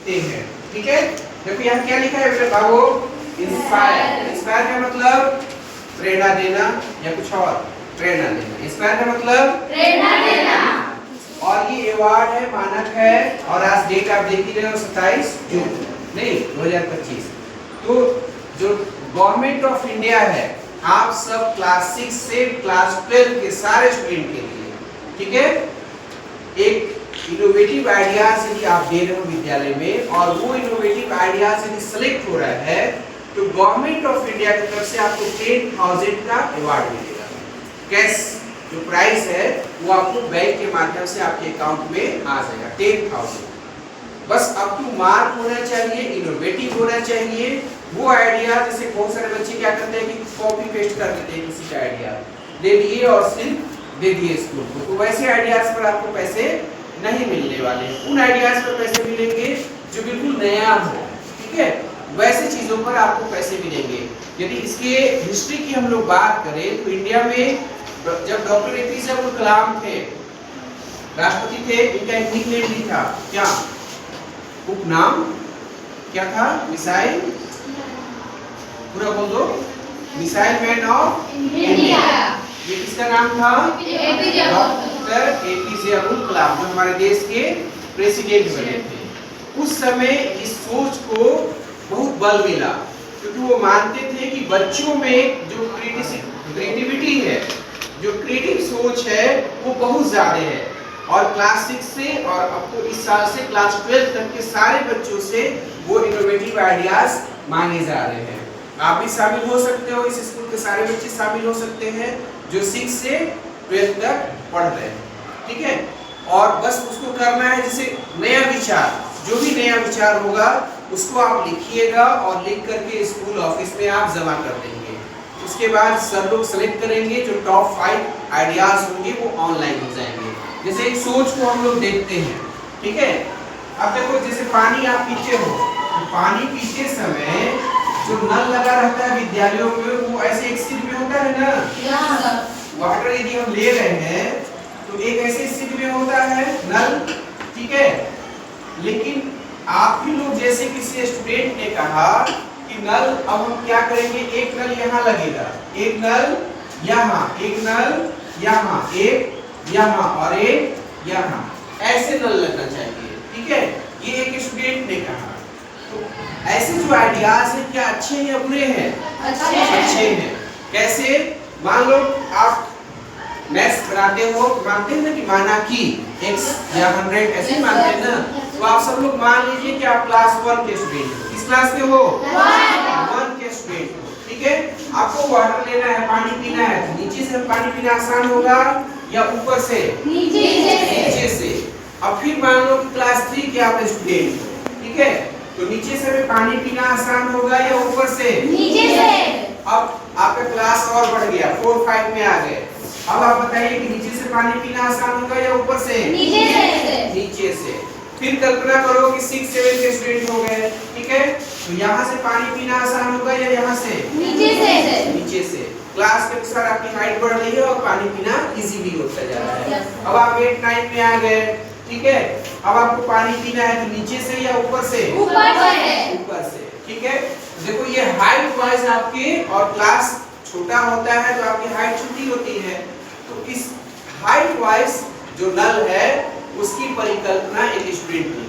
लिखते हैं। ठीक है, देखो यहाँ क्या लिखा है बेटा बाबू, इंस्पायर। इंस्पायर का मतलब प्रेरणा देना या कुछ और, प्रेरणा देना। इंस्पायर का मतलब प्रेरणा देना। और ये अवार्ड है, मानक है, और आज डेट आप देख ही रहे हो 27 जून नहीं 2025। तो जो गवर्नमेंट ऑफ इंडिया है आप सब क्लास 6 से क्लास 12 के सारे स्टूडेंट के लिए, ठीक है, एक इनोवेटिव आइडियाज यदि आप दे रहे हो विद्यालय में और वो इनोवेटिव आइडियाज यदि सिलेक्ट हो रहा है तो गवर्नमेंट ऑफ इंडिया की तरफ से आपको 10,000 का अवार्ड मिलेगा। कैश जो प्राइस है वो आपको बैंक के माध्यम से आपके अकाउंट में आ जाएगा 10,000। बस अप टू मार्क होना चाहिए, इनोवेटिव होना चाहिए। वो आइडिया जैसे बहुत सारे बच्चे क्या करते हैं कि कॉपी पेस्ट कर देते हैं किसी का आइडिया, दे दिए और सिर्फ दे दिए स्कूल को, तो वैसे आइडियाज पर आपको पैसे नहीं मिलने वाले। उन आइडियाज पर पैसे मिलेंगे जो बिल्कुल नया हो, ठीक है, वैसे चीजों पर आपको पैसे मिलेंगे। यदि इसके हिस्ट्री की हम लोग बात करें तो इंडिया में जब डॉक्टर एपीजे अब्दुल कलाम थे राष्ट्रपति थे, इनका एक निकनेम भी था, क्या उपनाम क्या था, मिसाइल, पूरा बोल दो, मिसाइल मैन ऑफ इंडिया। ये किसका नाम था, डॉक्टर एपीजे अब्दुल कलाम, जो हमारे देश के प्रेसिडेंट बने थे। उस समय इस सोच को बहुत बल मिला क्योंकि वो मानते थे कि बच्चों में जो क्रिएटिविटी है, जो क्रिएटिव सोच है वो बहुत ज्यादा है और क्लास 6 से और अब तो इस साल से क्लास 12 तक के सारे बच्चों से वो इनोवेटिव आइडियाज मांगे जा रहे हैं। आप भी शामिल हो सकते हो, इस स्कूल के सारे बच्चे शामिल हो सकते हैं जो 6 से 12 तक पढ़ रहे हैं, ठीक है। और बस उसको करना है, जैसे नया विचार, जो भी नया विचार होगा उसको आप लिखिएगा और लिख करके स्कूल ऑफिस में आप जमा कर देंगे। उसके बाद सर लोग सेलेक्ट करेंगे, जो टॉप 5 आइडियाज होंगे वो ऑनलाइन हो जाएंगे। जैसे एक सोच को हम लोग देखते हैं, ठीक है। अब देखो जैसे पानी आप पीते हो, तो पानी पीते समय जो नल लगा रहता है विद्यालयों में वो ऐसे एक स्थिति में होता है ना, वाटर यदि हम ले रहे हैं तो एक ऐसे स्थिति में होता है नल, ठीक है। लेकिन आप भी लोग जैसे किसी स्टूडेंट ने कहा कि नल, अब हम क्या करेंगे, एक नल यहाँ लगेगा, एक नल यहाँ, एक नल यहाँ, एक यहाँ और एक यहाँ, ऐसे नल लगना चाहिए, ठीक है। ये एक स्टूडेंट ने कहा। तो ऐसे जो आइडियाज हैं क्या अच्छे हैं या बुरे हैं, अच्छे हैं। कैसे, मान लो आप मैथ्स बनाते हो, मानते हैं ना कि माना कि x या 100 ऐसे मानते हैं ना, तो आप सब लोग मान लीजिए कि आप क्लास 1 के स्टूडेंट हो। किस क्लास के हो, 1 के स्टूडेंट हो, ठीक है। आपको वाटर लेना है, पानी पीना है, तो नीचे से पानी पीना आसान होगा या ऊपर से, नीचे से। अब फिर मान लो कि क्लास 3 के आप स्टूडेंट हो, ठीक है, तो नीचे से भी पानी पीना आसान होगा या ऊपर से, नीचे से। अब आपका क्लास और बढ़ गया, 4 5 में आ गए। अब आप बताइए कि नीचे से पानी पीना आसान होगा या ऊपर से, नीचे से। फिर कल्पना करो कि 6 7 के स्टूडेंट हो गए, ठीक है, तो यहाँ से पानी पीना आसान होगा या यहाँ से, नीचे से। क्लास के अनुसार आपकी हाइट बढ़ रही है और पानी पीना इजीली होता जा रहा है। अब आप 8 9 में आ गए, ठीक है। अब आपको पानी पीना है तो नीचे से या ऊपर से, ऊपर से, ठीक है। देखो ये हाइट वाइज आपके, और क्लास छोटा होता है तो आपकी हाइट छोटी होती है, तो इस हाइट वाइज जो नल है उसकी परिकल्पना एक स्टूडेंट ने की,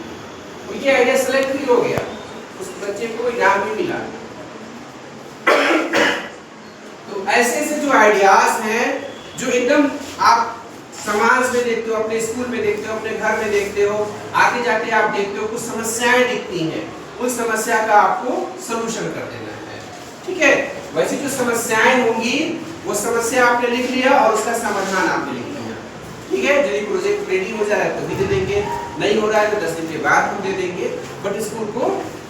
तो ये आइडिया सेलेक्ट भी हो गया, उस बच्चे को इनाम भी मिला। तो ऐसे ऐसे जो आइडियाज हैं जो एकदम आप समाज में देखते हो, अपने स्कूल में देखते हो, अपने घर में देखते हो, आते जाते आप देखते हो कुछ समस्याएं दिखती हैं, उस समस्या का आपको सलूशन कर देना है, ठीक है। वैसे जो समस्याएं होंगी वो समस्या आपने लिख लिया और उसका समाधान आपने लिख लिया, ठीक है। यदि प्रोजेक्ट रेडी हो जाए तो भी दे देंगे, नहीं हो रहा है तो 10 दिन के बाद हम दे देंगे, बट स्कूल को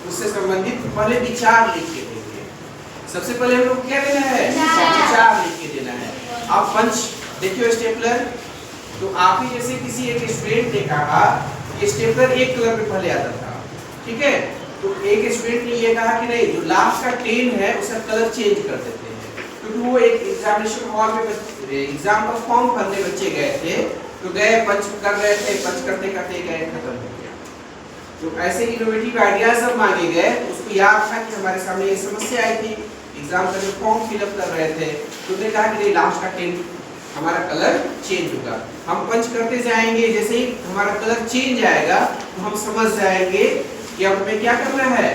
उससे संबंधित पहले विचार लिख के देंगे। सबसे पहले हम लोग क्या देना है, विचार लिख के देना है। आप पंच देखियो, स्टेपलर, तो आप ही जैसे किसी एक स्टूडेंट ने कहा कि स्टेपलर एक कलर में पहले आता था, ठीक है, तो एक स्टूडेंट ने ये कहा कि नहीं, जो लास्ट का 10 है उसका कलर चेंज कर देते हैं, क्योंकि वो एक एग्जामिनेशन हॉल में एग्जाम का फॉर्म भरने बच्चे गए थे, तो गए पंच कर रहे थे, पंच करते करते गए, खत्म हो गया। तो ऐसे इनोवेटिव आइडियाज जब मांगे गए तो उसको याद था कि हमारे सामने ये समस्या आई थी एग्जाम का जो फॉर्म फिलअप कर रहे थे, तो उन्होंने कहा कि नहीं लास्ट का 10 हमारा कलर चेंज होगा। हम पंच करते जाएंगे, जैसे ही हमारा कलर चेंज आएगा तो हम समझ जाएंगे कि अब हमें क्या करना है,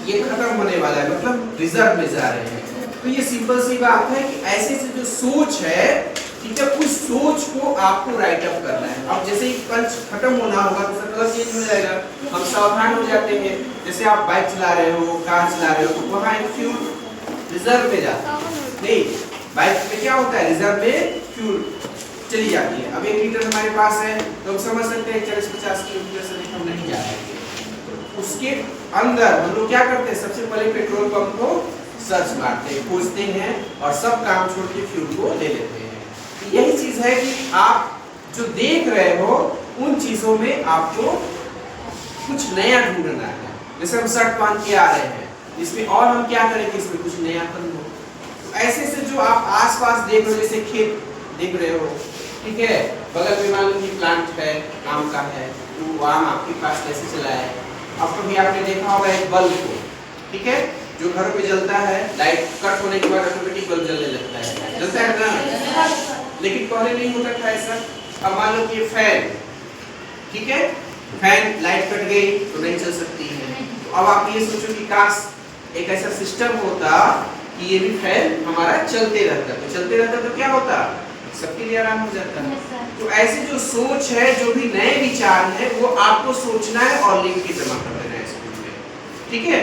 ये खत्म होने वाला है, मतलब रिजर्व में जा रहे हैं। तो ये सिंपल सी बात है कि ऐसे से जो सोच है, ठीक है, उस सोच को आपको राइट अप करना है। अब जैसे ही पंच खत्म होना होगा तो कलर चेंज हो जाएगा, हम सावधान हो जाते हैं। जैसे आप बाइक चला रहे हो, कार चला रहे हो, तो वहाँ एक फ्यूल रिजर्व में जाता है, नहीं बाइक में क्या होता है, रिजर्व में फ्यूल चली जाती है। अब 1 लीटर हमारे पास है तो हम समझ सकते हैं 40-50 किलोमीटर से हम नहीं जा रहे। उसके अंदर हम लोग क्या करते हैं, सबसे पहले पेट्रोल पंप को सर्च मारते हैं, खोजते हैं और सब काम छोड़ के फ्यूल को ले लेते हैं। यही चीज है कि आप जो देख रहे हो उन चीजों में आपको कुछ नया ढूंढना है। जैसे हम शर्ट पहन के आ रहे हैं, इसमें और हम क्या करें कि इसमें कुछ नया हो। तो ऐसे से जो आप आसपास देख रहे हो, जैसे खेत देख रहे हो, ठीक है, बगल में मान लो कि प्लांट है, आम का है, तो आम आपके पास कैसे चला है। अब कभी आपने देखा होगा एक बल्ब को, ठीक है, जो घरों में जलता है, लाइट कट होने के बाद ऑटोमेटिक बल्ब जलने लगता है, जलता है ना, लेकिन पहले नहीं होता था ऐसा। अब मान लो कि ये फैन, ठीक है, फैन लाइट कट गई तो नहीं चल सकती है। तो अब आप ये सोचो कि काश एक ऐसा सिस्टम होता कि ये भी फैन हमारा चलते रहता, तो चलते रहता तो क्या होता, सबके लिए आराम हो जाता है। तो ऐसे जो सोच है, जो भी नए विचार है, वो आपको सोचना है और लिख के जमा कर देना है स्कूल में, ठीक है।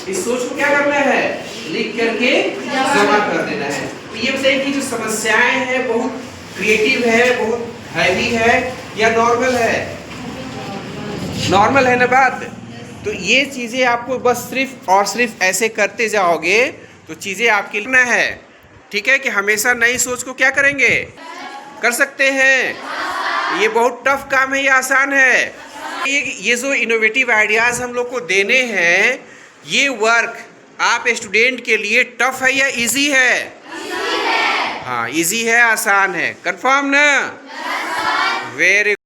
इस सोच को क्या करना है, लिख करके जमा कर देना है। तो ये बताइए कि जो समस्याएं हैं बहुत क्रिएटिव है, बहुत हैवी है या नॉर्मल है, नॉर्मल है ना बात। तो ये चीजें आपको बस सिर्फ और सिर्फ ऐसे करते जाओगे तो चीजें आपके लिए है, ठीक है, कि हमेशा नई सोच को क्या करेंगे, कर सकते हैं। ये बहुत टफ काम है, ये आसान है। ये जो इनोवेटिव आइडियाज हम लोग को देने हैं, ये वर्क आप स्टूडेंट के लिए टफ है या इजी है? हाँ, इजी है, आसान है, कंफर्म ना? वेरी